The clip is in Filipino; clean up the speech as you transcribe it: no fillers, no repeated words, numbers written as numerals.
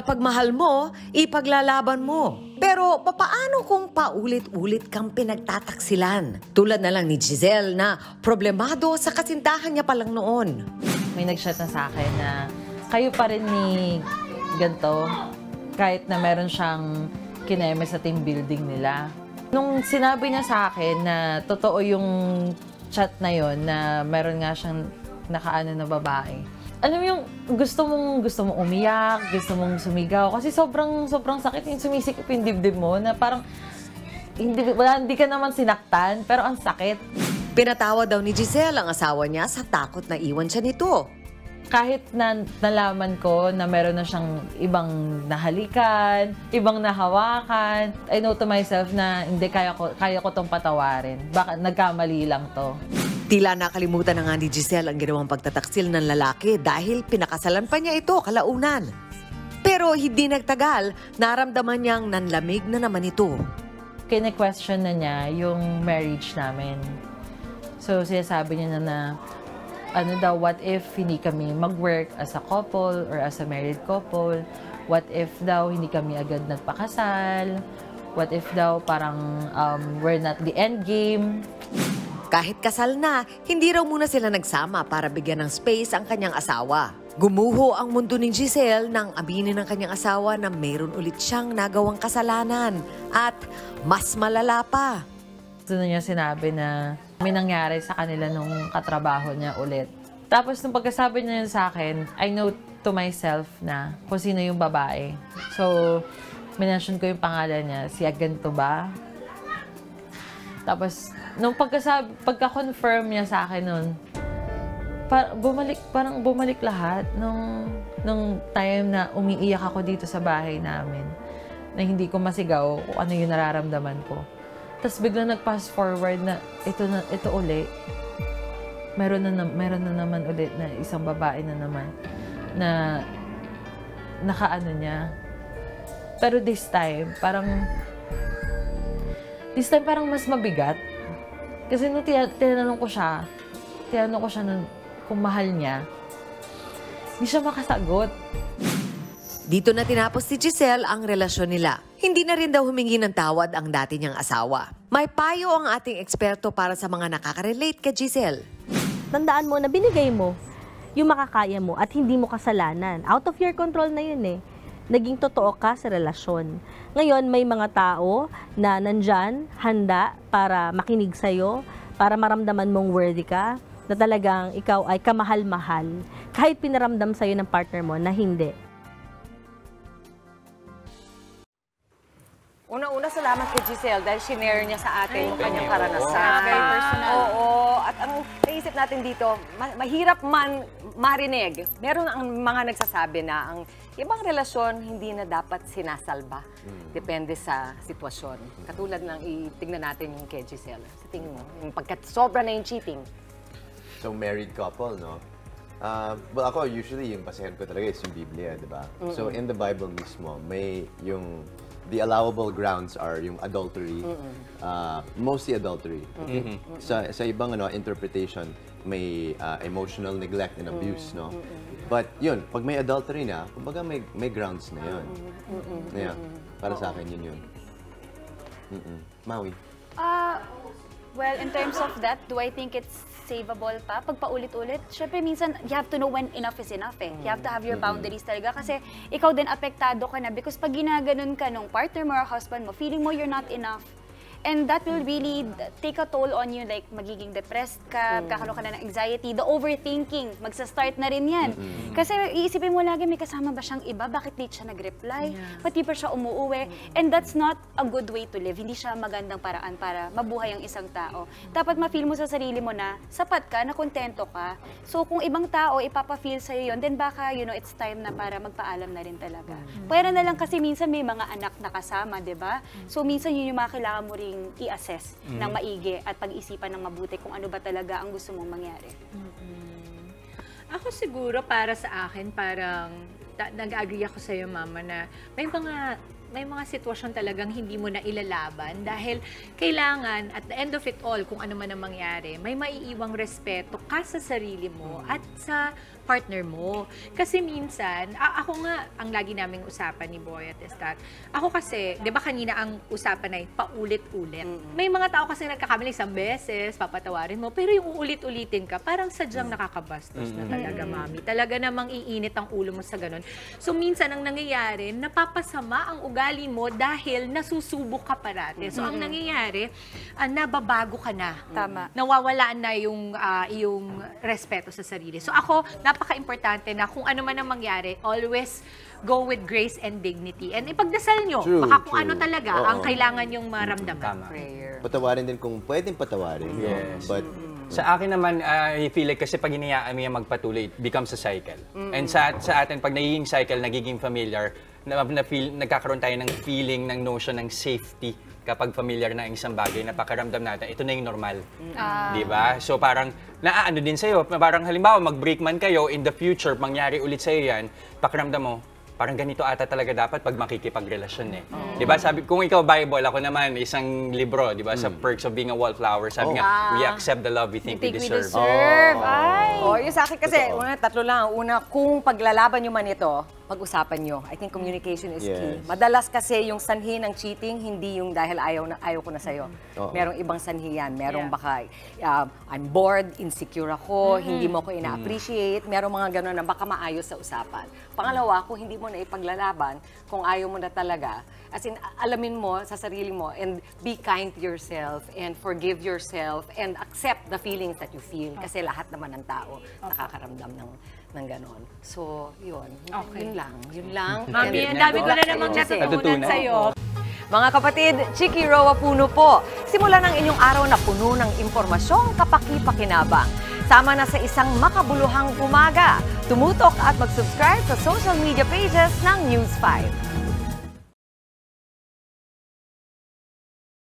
Kapag mahal mo, ipaglalaban mo. Pero papaano kung paulit-ulit kang pinagtataksilan? Tulad na lang ni Giselle na problemado sa kasintahan niya palang noon. May nag-chat na sa akin na kayo pa rin ni ganito kahit na meron siyang kineme sa team building nila. Nung sinabi niya sa akin na totoo yung chat na yon na meron nga siyang nakaano na babae. Alam mo yung gusto mong umiyak, gusto mong sumigaw kasi sobrang sakit yung sumisikip yung dibdib mo na parang hindi ka naman sinaktan pero ang sakit. Pinatawa daw ni Giselle ang asawa niya sa takot na iwan siya nito. Kahit na nalaman ko na meron na siyang ibang nahalikan, ibang nahawakan, I know to myself na hindi kaya ko tong patawarin. Baka nagkamali lang to. Tila nakalimutan na nga ni Giselle ang ginawang pagtataksil ng lalaki dahil pinakasalan pa niya ito kalaunan. Pero hindi nagtagal, naramdaman niyang nanlamig na naman ito. Kine-question na niya yung marriage namin. So sinasabi niya na ano daw, what if hindi kami mag-work as a couple or as a married couple? What if daw hindi kami agad nagpakasal? What if daw parang we're not the end game? Kahit kasal na, hindi raw muna sila nagsama para bigyan ng space ang kanyang asawa. Gumuho ang mundo ni Giselle nang aminin ng kanyang asawa na mayroon ulit siyang nagawang kasalanan at mas malala pa. Doon niya sinabi na may nangyari sa kanila nung katrabaho niya ulit. Tapos nung pagkasabi niya yun sa akin, I know to myself na kung sino yung babae. So, minention ko yung pangalan niya, si Aganto ba? Tapos, nung pagka-confirm niya sa akin nun, parang bumalik lahat nung time na umiiyak ako dito sa bahay namin. Na hindi ko masigaw kung ano yung nararamdaman ko. Tapos biglang nag-fast forward na ito uli. Meron na naman ulit na isang babae na naman na nakaano niya. Pero this time parang mas mabigat. Kasi nung tinanong ko siya kung mahal niya, hindi siya makasagot. Dito na tinapos ni Giselle ang relasyon nila. Hindi na rin daw humingi ng tawad ang dati niyang asawa. May payo ang ating eksperto para sa mga nakaka-relate kay Giselle. Tandaan mo na binigay mo yung makakaya mo at hindi mo kasalanan. Out of your control na yun eh. Naging totoo ka sa relasyon. Ngayon, may mga tao na nandyan, handa para makinig sa'yo, para maramdaman mong worthy ka, na talagang ikaw ay kamahal-mahal, kahit pinaramdam sa'yo ng partner mo na hindi. Una-una, salamat kay Giselle dahil shinare niya sa atin yung kanyang karanasan. Very personal. Oo. At ang naisip natin dito, mahirap man marinig. Meron ang mga nagsasabi na ang ibang relasyon hindi na dapat sinasalba. Depende sa sitwasyon. Katulad ng itignan natin yung kay Giselle. Sa tingin mo, yung pagkat-sobra na yung cheating. So, married couple, no? Well, ako, usually, yung basehan ko talaga is yung Biblia, di ba? So, in the Bible mismo, may yung the allowable grounds are yung adultery, mostly adultery. Okay? Sa ibang interpretation, may emotional neglect and abuse, no? But yun, pag may adultery na, kumbaga may grounds na yun. Yeah, para sa akin yun. Maui? Well, in terms of that, do I think it's savable pa? Pag paulit-ulit, syempre minsan, you have to know when enough is enough eh. You have to have your boundaries talaga kasi ikaw din apektado ka na because pag ginaganon ka nung partner mo or husband mo, feeling mo you're not enough. And that will really take a toll on you, like magiging depressed ka, kakaroon ka na ng anxiety, the overthinking, magsa-start na rin yan. Kasi iisipin mo lagi, may kasama ba siyang iba? Bakit late siya nag-reply? Ba't di pa siya umuuwi? And that's not a good way to live. Hindi siya magandang paraan para mabuhay ang isang tao. Dapat ma-feel mo sa sarili mo na sapat ka, na kontento ka. So kung ibang tao ipapa-feel sa'yo yun, then baka, it's time na para magpaalam na rin talaga. Pwera na lang kasi minsan may mga anak na kasama, di ba? So minsan yun yung mga kailangan mo rin i-assess ng maigi at pag-isipan ng mabuti kung ano ba talaga ang gusto mong mangyari. Ako siguro para sa akin, parang nag-agree ako sa iyo, Mama, na may mga sitwasyon talagang hindi mo na ilalaban dahil kailangan, at the end of it all, kung ano man ang mangyari, may maiiwang respeto ka sa sarili mo at sa partner mo. Kasi minsan, ako nga, ang lagi naming usapan ni Boyet is that, ako kasi, di ba kanina ang usapan ay paulit-ulit. May mga tao kasi nagkakamali isang beses, papatawarin mo, pero yung uulit-ulitin ka, parang sadyang nakakabastos na talaga, mami. Talaga namang iinit ang ulo mo sa ganun. So minsan, ang nangyayari, napapasama ang ugali mo dahil nasusubok ka parati. So ang nangyayari, nababago ka na. Tama. Nawawalaan na yung respeto sa sarili. So ako, napaka-importante na kung ano man ang mangyari, always go with grace and dignity. And ipagdasal nyo, True, baka kung true. ano talaga Oo. ang kailangan yung maramdaman. Tama. Patawarin din kung pwedeng patawarin. no? Yes. But Sa akin naman, I feel like kasi pag hinayaan mo yan magpatuloy, it becomes a cycle. And sa atin, pag nagiging cycle, nagiging familiar, nagkakaroon tayo ng feeling, ng notion ng safety kapag familiar na ang isang bagay, napakaramdam natin, ito na yung normal. Di ba? So parang, naaano din sa'yo, parang halimbawa, mag-break man kayo, in the future, mangyari ulit sa'yo yan, pakiramdam mo, parang ganito ata talaga dapat pag makikipagrelasyon eh. Di ba? Sabi, kung ikaw Bible, ako naman isang libro, di ba? Sa Perks of Being a Wallflower, sabi nga, we accept the love we think we deserve. Ay! Yung sa akin kasi, una, tatlo lang. Una, kung paglalaban nyo man ito, pag-usapan nyo. I think communication is key. Yes. Madalas kasi yung sanhi ng cheating, hindi yung dahil ayaw ko na sa'yo. Merong ibang sanhi yan. Merong baka, I'm bored, insecure ako, hindi mo ko ina-appreciate. Merong mga gano'n na baka maayos sa usapan. Pangalawa, kung hindi mo na ipaglalaban, kung ayaw mo na talaga, as in, alamin mo sa sarili mo and be kind to yourself and forgive yourself and accept the feelings that you feel. Kasi lahat naman ng tao nakakaramdam ng ganon. So, yun. Okay. Yun lang. Mami, ang dami ko na namang natutunan sa'yo. Mga kapatid, Chiki Roa Puno po. Simula ng inyong araw na puno ng impormasyong kapaki-pakinabang. Sama na sa isang makabuluhang umaga. Tumutok at mag-subscribe sa social media pages ng News 5.